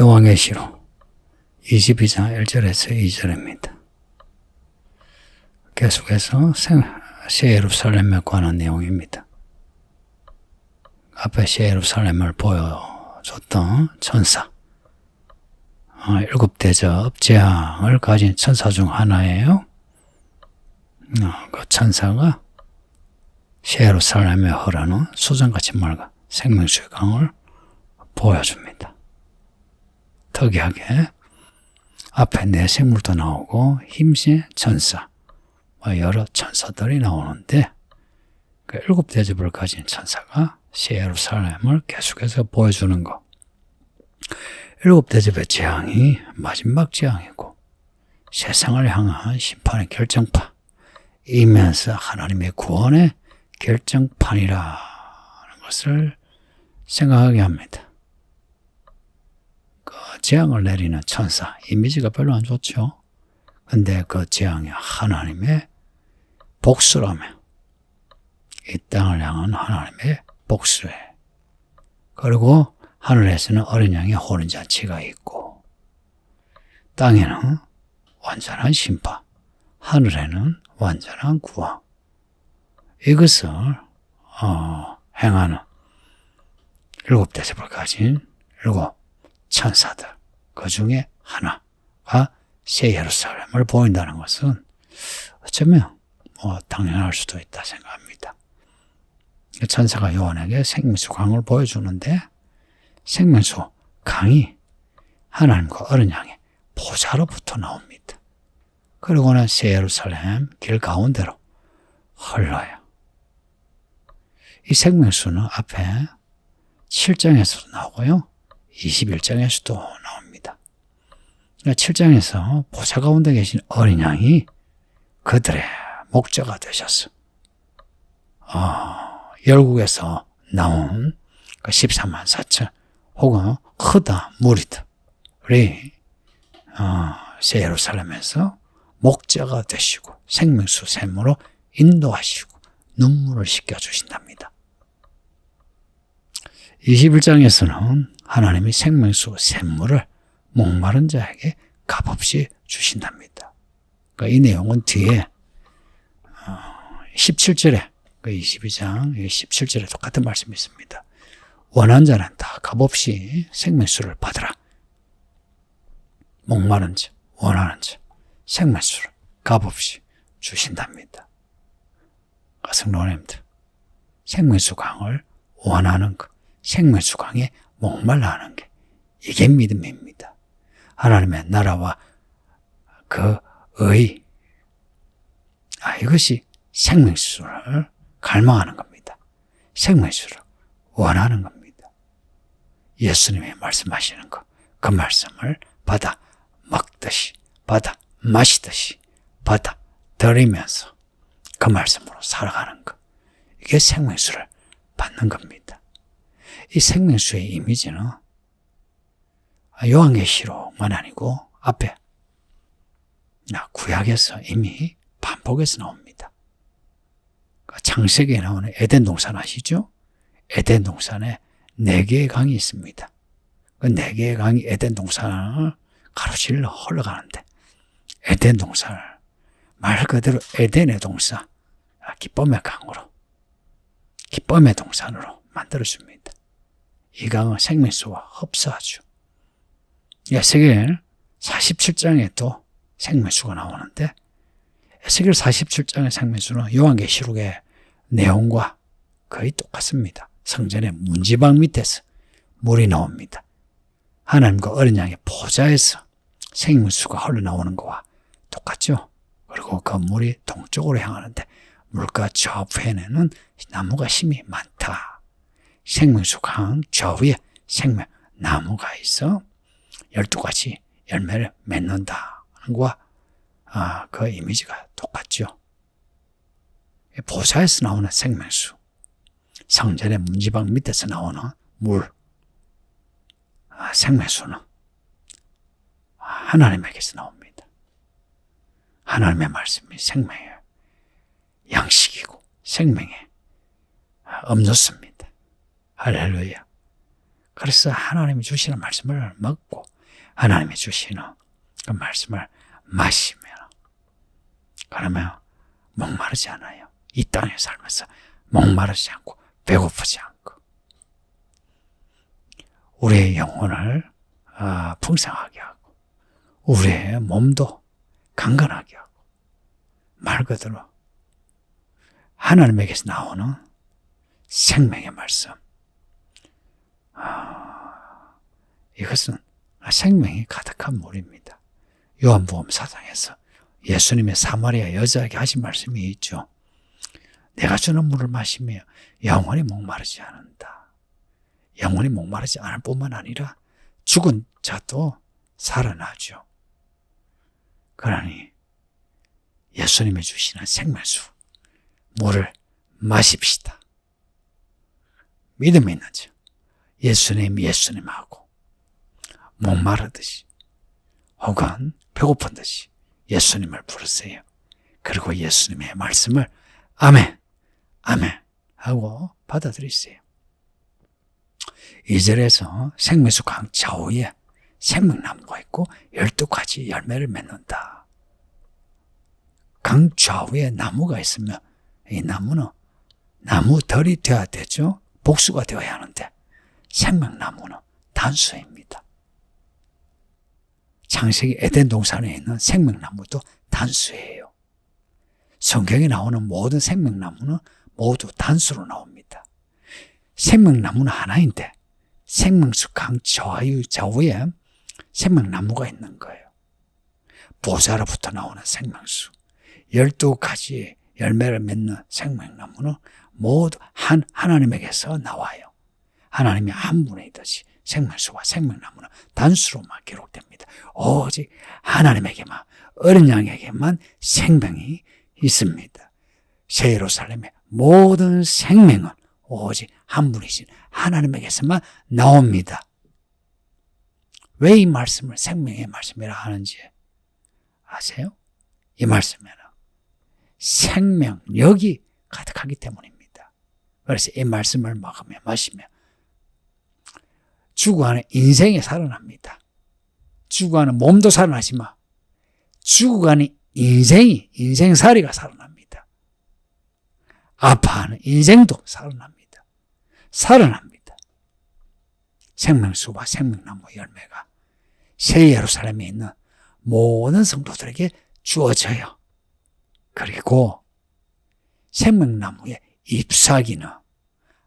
요한계시록 22장 1절에서 2절입니다. 계속해서 새 예루살렘에 관한 내용입니다. 앞에 새 예루살렘을 보여줬던 천사, 7대접 재앙을 가진 천사 중 하나예요. 그 천사가 새 예루살렘에 흐르는 수정같이 맑은 생명수의 강을 보여줍니다. 특이하게 앞에 네 생물도 나오고 힘신 천사, 여러 천사들이 나오는데 그 7대접을 가진 천사가 새 예루살렘을 계속해서 보여주는 것. 7대접의 재앙이 마지막 재앙이고 세상을 향한 심판의 결정판이면서 하나님의 구원의 결정판이라는 것을 생각하게 합니다. 그 재앙을 내리는 천사, 이미지가 별로 안 좋죠. 근데 그 재앙이 하나님의 복수라며, 이 땅을 향한 하나님의 복수에, 그리고 하늘에서는 어린 양의 혼인잔치가 있고, 땅에는 완전한 심판, 하늘에는 완전한 구원, 이것을 행하는 7대접을 가진 7 천사들, 그 중에 하나가 새 예루살렘을 보인다는 것은 어쩌면 당연할 수도 있다 생각합니다. 천사가 요한에게 생명수 강을 보여주는데 생명수 강이 하나님과 어린 양의 보좌로부터 나옵니다. 그리고는 새 예루살렘 길 가운데로 흘러요. 이 생명수는 앞에 7장에서도 나오고요, 21장에서도 나옵니다. 7장에서 보좌 가운데 계신 어린 양이 그들의 목자가 되셨어. 열국에서 나온 14만 4천 혹은 흐다 무리들이 새 예루살렘에서 목자가 되시고 생명수 샘으로 인도하시고 눈물을 씻겨주신답니다. 21장에서는 하나님이 생명수 샘물을 목마른 자에게 값없이 주신답니다. 그러니까 이 내용은 뒤에 17절에 22장 17절에 똑같은 말씀이 있습니다. 원한 자는 다 값없이 생명수를 받으라. 목마른 자, 원하는 자, 생명수를 값없이 주신답니다. 성도님들, 생명수 강을 원하는 것, 생명수 강에 목말라 하는 게, 이게 믿음입니다. 하나님의 나라와 그 의, 이것이 생명수를 갈망하는 겁니다. 생명수를 원하는 겁니다. 예수님이 말씀하시는 것, 그 말씀을 받아 먹듯이, 받아 마시듯이, 받아 들이면서 그 말씀으로 살아가는 것, 이게 생명수를 받는 겁니다. 이 생명수의 이미지는 요한계시록만 아니고 앞에 구약에서 이미 반복해서 나옵니다. 창세기에 나오는 에덴 동산 아시죠? 에덴 동산에 4개의 강이 있습니다. 그 4개의 강이 에덴 동산을 가로질러 흘러가는데, 에덴 동산을 말 그대로 에덴의 동산, 기쁨의 강으로, 기쁨의 동산으로 만들어줍니다. 이 강은 생명수와 흡사하죠. 에스겔 47장에 또 생명수가 나오는데, 에스겔 47장의 생명수는 요한계시록의 내용과 거의 똑같습니다. 성전의 문지방 밑에서 물이 나옵니다. 하나님과 어린 양의 보좌에서 생명수가 흘러나오는 것과 똑같죠. 그리고 그 물이 동쪽으로 향하는데 물가 저편에는 나무가 심이 많다. 생명수 강 저위에 생명나무가 있어 12가지 열매를 맺는다. 것과 그 이미지가 똑같죠. 보좌에서 나오는 생명수, 성전의 문지방 밑에서 나오는 물, 생명수는 하나님에게서 나옵니다. 하나님의 말씀이 생명의 양식이고 생명의 음료수입니다. 할렐루야. 그래서 하나님이 주시는 말씀을 먹고 하나님이 주시는 그 말씀을 마시면 그러면 목마르지 않아요. 이 땅에 살면서 목마르지 않고 배고프지 않고 우리의 영혼을 풍성하게 하고 우리의 몸도 강건하게 하고 말 그대로 하나님에게서 나오는 생명의 말씀, 이것은 생명이 가득한 물입니다. 요한복음 4장에서 예수님의 사마리아 여자에게 하신 말씀이 있죠. 내가 주는 물을 마시며 영원히 목마르지 않는다. 영원히 목마르지 않을 뿐만 아니라 죽은 자도 살아나죠. 그러니 예수님이 주시는 생명수 물을 마십시다. 믿음이 있는 자 예수님하고 목마르듯이 혹은 배고픈 듯이 예수님을 부르세요. 그리고 예수님의 말씀을 아멘, 아멘 하고 받아들이세요. 2절에서 생명수 강 좌우에 생명나무가 있고 12가지 열매를 맺는다. 강 좌우에 나무가 있으면 이 나무는 나무들이 되어야 되죠. 복수가 되어야 하는데 생명나무는 단수입니다. 창세기 에덴 동산에 있는 생명나무도 단수예요. 성경에 나오는 모든 생명나무는 모두 단수로 나옵니다. 생명나무는 하나인데 생명수 강 좌우에 생명나무가 있는 거예요. 보좌로부터 나오는 생명수 12가지 열매를 맺는 생명나무는 모두 하나님에게서 나와요. 하나님이 한 분이듯이 생명수와 생명나무는 단수로만 기록됩니다. 오직 하나님에게만, 어린 양에게만 생명이 있습니다. 새 예루살렘의 모든 생명은 오직 한 분이신 하나님에게서만 나옵니다. 왜 이 말씀을 생명의 말씀이라 하는지 아세요? 이 말씀에는 생명력이 가득하기 때문입니다. 그래서 이 말씀을 먹으며 마시며 죽어가는 인생이 살아납니다. 죽어가는 몸도 살아나지만 죽어가는 인생살이가 살아납니다. 아파하는 인생도 살아납니다. 생명수와 생명나무 열매가 새 예루살렘에 있는 모든 성도들에게 주어져요. 그리고 생명나무의 잎사귀는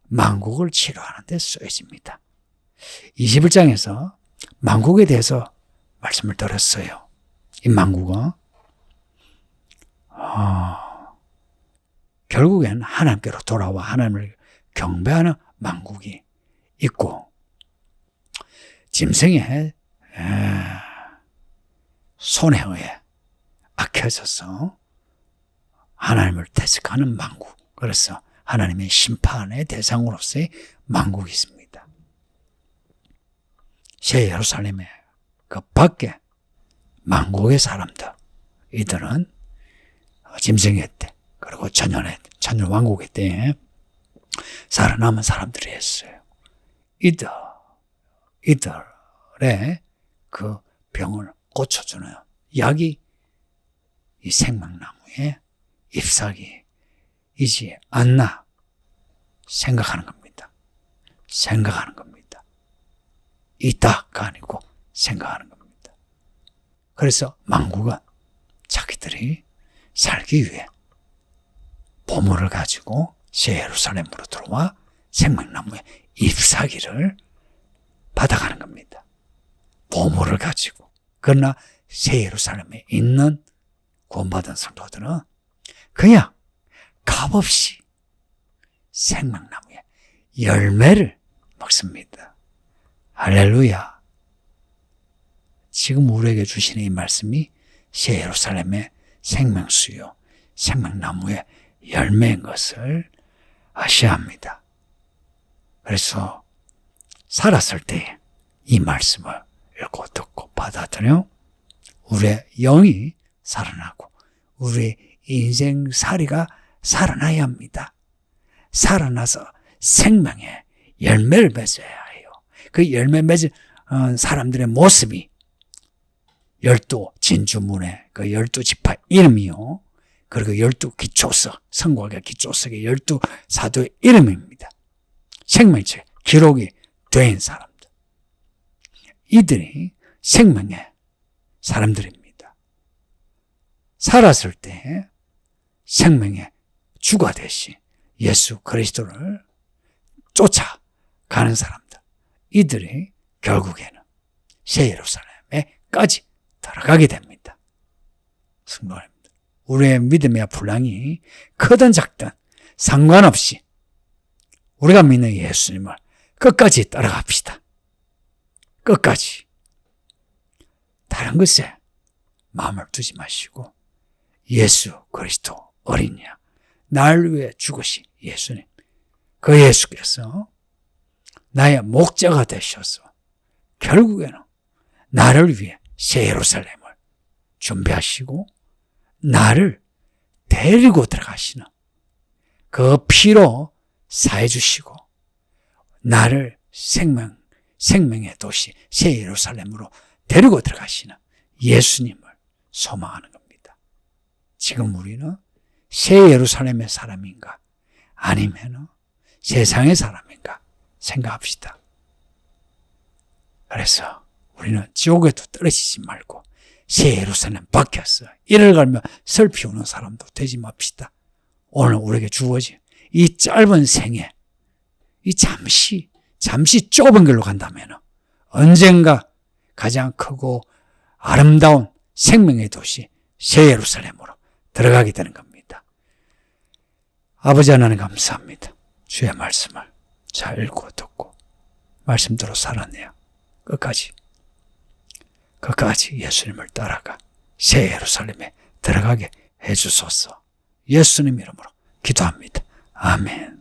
만국을 치료하는 데 쓰여집니다. 21장에서 만국에 대해서 말씀을 드렸어요. 이 만국은 결국엔 하나님께로 돌아와 하나님을 경배하는 만국이 있고 짐승의 손에 의해 악해져서 하나님을 대적하는 만국, 그래서 하나님의 심판의 대상으로서의 만국이 있습니다. 새 예루살렘의 그 밖에 만국의 사람들, 이들은 짐승의 때 그리고 천년 왕국의 때에 살아남은 사람들이 했어요. 이들의 그 병을 고쳐주는 약이 이 생명나무의 잎사귀이지 않나 생각하는 겁니다. 있다가 아니고 생각하는 겁니다. 그래서 만국은 자기들이 살기 위해 보물을 가지고 새 예루살렘으로 들어와 생명나무의 잎사귀를 받아가는 겁니다. 보물을 가지고. 그러나 새 예루살렘에 있는 구원받은 성도들은 그냥 값없이 생명나무의 열매를 먹습니다. 할렐루야. 지금 우리에게 주시는 이 말씀이 새 예루살렘의 생명수요, 생명나무의 열매인 것을 아셔야 합니다. 그래서 살았을 때 이 말씀을 읽고 듣고 받아들여 우리의 영이 살아나고 우리의 인생살이가 살아나야 합니다. 살아나서 생명의 열매를 맺어야 해요. 그 열매 맺은 사람들의 모습이 12 진주문의 그 12지파 이름이요. 그리고 12 기초석, 성곽의 기초석의 12 사도의 이름입니다. 생명책 기록이 된 사람들. 이들이 생명의 사람들입니다. 살았을 때 생명의 주가 되신 예수 그리스도를 쫓아가는 사람들. 이들이 결국에는 새 예루살렘에까지 들어가게 됩니다. 성도입니다. 우리의 믿음의 분량이 크든 작든 상관없이 우리가 믿는 예수님을 끝까지 따라갑시다. 끝까지. 다른 것에 마음을 두지 마시고 예수 그리스도 어린 양, 날 위해 죽으신 예수님, 그 예수께서 나의 목자가 되셔서 결국에는 나를 위해 새 예루살렘을 준비하시고 나를 데리고 들어가시는 그 피로 사해 주시고 나를 생명의 도시 새 예루살렘으로 데리고 들어가시는 예수님을 소망하는 겁니다. 지금 우리는 새 예루살렘의 사람인가 아니면 세상의 사람인가 생각합시다. 그래서 우리는 지옥에도 떨어지지 말고 새 예루살렘 밖에서 이를 갈며 슬 피우는 사람도 되지 맙시다. 오늘 우리에게 주어진 이 짧은 생에 이 잠시 좁은 길로 간다면 언젠가 가장 크고 아름다운 생명의 도시 새 예루살렘으로 들어가게 되는 겁니다. 아버지 하나님 감사합니다. 주의 말씀을 잘 읽고 듣고 말씀대로 살았네요. 끝까지 예수님을 따라가 새 예루살렘에 들어가게 해주소서. 예수님 이름으로 기도합니다. 아멘.